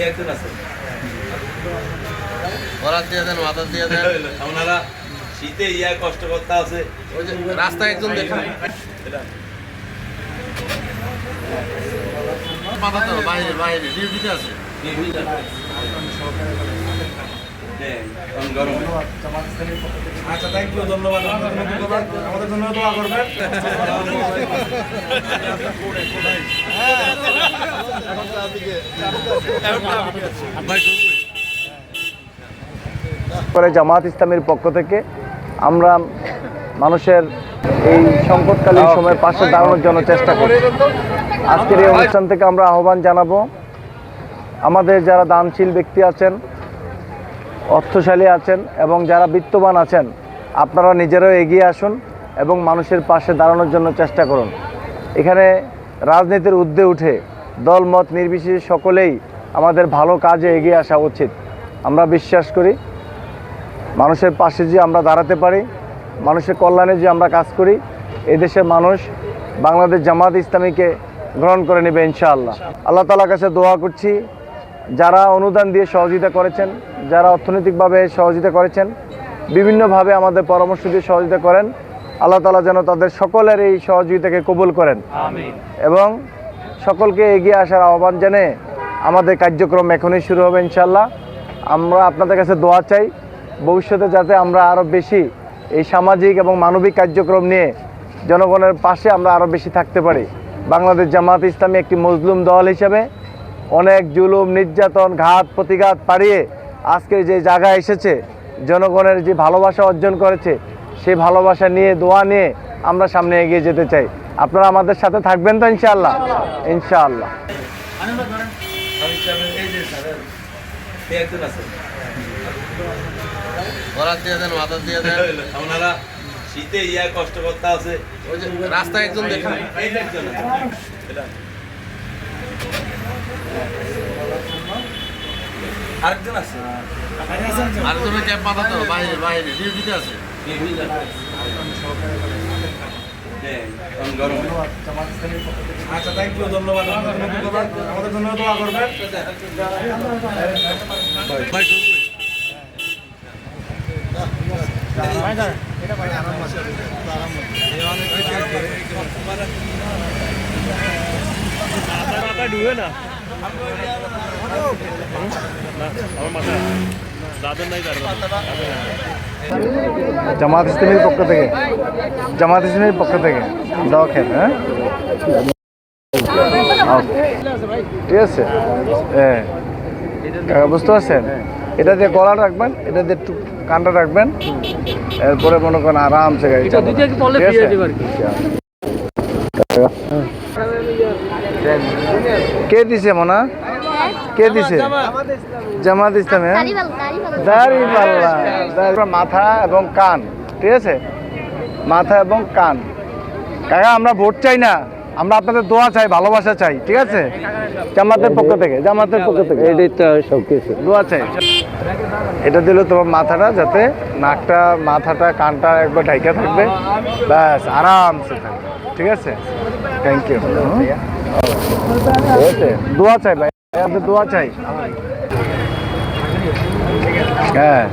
একজন আছে ওরা দিয়ে দেন, মাথা দিয়ে দেন। আপনারা শীতে কষ্ট করতে আছে। ওই যে রাস্তায় একজন দেখুন, মাথা তো বাইরে বাইরে ডিউটিতে আছে। গরম। আচ্ছা, থ্যাংক ইউ, ধন্যবাদ। আমাদের জন্য দোয়া করবেন। করে জামাত ইসলামের পক্ষ থেকে আমরা মানুষের এই সংকটকালীন সময়ে পাশে দাঁড়ানোর জন্য চেষ্টা করি। আজকের এই অনুষ্ঠান থেকে আমরা আহ্বান জানাবো, আমাদের যারা দানশীল ব্যক্তি আছেন, অর্থশালী আছেন এবং যারা বিত্তবান আছেন, আপনারা নিজেরাও এগিয়ে আসুন এবং মানুষের পাশে দাঁড়ানোর জন্য চেষ্টা করুন। এখানে রাজনীতির ঊর্ধ্বে উঠে দল মত নির্বিশেষে সকলেই আমাদের ভালো কাজে এগিয়ে আসা উচিত। আমরা বিশ্বাস করি মানুষের পাশে যে আমরা দাঁড়াতে পারি, মানুষের কল্যাণে যে আমরা কাজ করি, এদেশের মানুষ বাংলাদেশ জামাত ইসলামীকে গ্রহণ করে নেবে ইনশাআল্লাহ। আল্লাহ তাআলার কাছে দোয়া করছি, যারা অনুদান দিয়ে সহযোগিতা করেছেন, যারা অর্থনৈতিকভাবে সহযোগিতা করেছেন, বিভিন্নভাবে আমাদের পরামর্শ দিয়ে সহযোগিতা করেন, আল্লাহ তাআলা যেন তাদের সকলের এই সহযোগিতাকে কবুল করেন এবং সকলকে এগিয়ে আসার আহ্বান জানিয়ে আমাদের কার্যক্রম এখনই শুরু হবে ইনশাআল্লাহ। আমরা আপনাদের কাছে দোয়া চাই, ভবিষ্যতে যাতে আমরা আরও বেশি এই সামাজিক এবং মানবিক কার্যক্রম নিয়ে জনগণের পাশে আমরা আরও বেশি থাকতে পারি। বাংলাদেশ জামাত ইসলামী একটি মজলুম দল হিসেবে অনেক জুলুম, নির্যাতন, ঘাত প্রতিঘাত পাড়িয়ে আজকে যে জায়গায় এসেছে, জনগণের যে ভালোবাসা অর্জন করেছে, সেই ভালোবাসা নিয়ে, দোয়া নিয়ে আমরা সামনে এগিয়ে যেতে চাই। আপনারা আমাদের সাথে থাকবেন তো ইনশাআল্লাহ? ইনশাআল্লাহ। একজন আছে ওরা দিয়ে দেন, মাথা দিয়ে দেন। আপনারা শীতে কষ্ট করতে আছে। ওই যে রাস্তায় একজন দেখুন, আরেকজন আছে আরেকজনের ক্যাপ মাথা তো বাইরে বাইরে ডিউটিতে আছে। গরম। আচ্ছা, থ্যাংক ইউ, ধন্যবাদ। আমাদের জন্য দোয়া করবেন। ডুবে না আমার মাথা দাদন নাই জামাত ইসলামের পক্ষ থেকে, জামাত ইসলামের পক্ষ থেকে দাওয়া খেন। হ্যাঁ, ঠিক আছে। হ্যাঁ, বুঝতে পারছেন? এটা দিয়ে গলা রাখবেন, এটা দিয়ে একটু কানটা রাখবেন, এরপরে মনে করেন আরামসে গাড়ি চালাবেন। কে দিছে মনা? কে দিছে? জামাত ইসলামে দাড়িপাল্লা, মাথা এবং কান, ঠিক আছে? মাথা এবং কান। কাকা, আমরা ভোট চাই না, আমরা আপনাদের দোয়া চাই, ভালোবাসা চাই, ঠিক আছে? জামাতের পক্ষ থেকে, জামাতের পক্ষ থেকে এটাই তো সব কিছু, দোয়া চাই। এটা দিল তোমার মাথাটা, যাতে নাকটা, মাথাটা, কানটা একবার ঢাইকা থাকবে, ব্যাস আরামসে থাকবে, ঠিক আছে? Thank you. ঠিক আছে, দোয়া চাই ভাই, আপনাদের দোয়া চাই। হ্যাঁ,